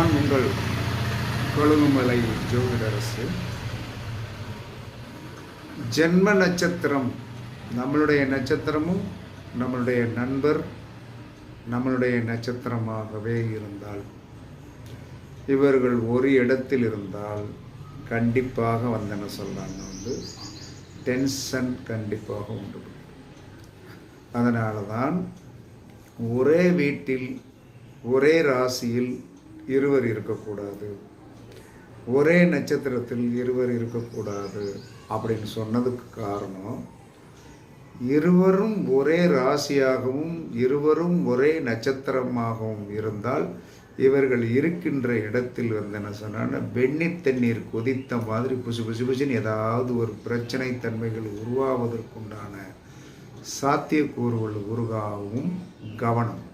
நான் உங்கள் கொழுங்குமலை ஜோதிடரசு. ஜென்ம நட்சத்திரம் நம்மளுடைய நட்சத்திரமும் நம்மளுடைய நண்பர் நம்மளுடைய நட்சத்திரமாகவே இருந்தால், இவர்கள் ஒரு இடத்தில் இருந்தால் கண்டிப்பாக என்ன சொல்லலான்னு டென்ஷன் கண்டிப்பாக உண்டு. அதனால தான் ஒரே வீட்டில் ஒரே ராசியில் இருவர் இருக்கக்கூடாது, ஒரே நட்சத்திரத்தில் இருவர் இருக்கக்கூடாது அப்படின்னு சொன்னதுக்கு காரணம், இருவரும் ஒரே ராசியாகவும் இருவரும் ஒரே நட்சத்திரமாகவும் இருந்தால் இவர்கள் இருக்கின்ற இடத்தில் என்ன சொன்னா வெண்ணி தண்ணீர் கொதித்த மாதிரி புசு புசு புசுன்னு ஏதாவது ஒரு பிரச்சனை தன்மைகள் உருவாவதற்குண்டான சாத்தியக்கூறுகள் உருவாகவும் கவனம்.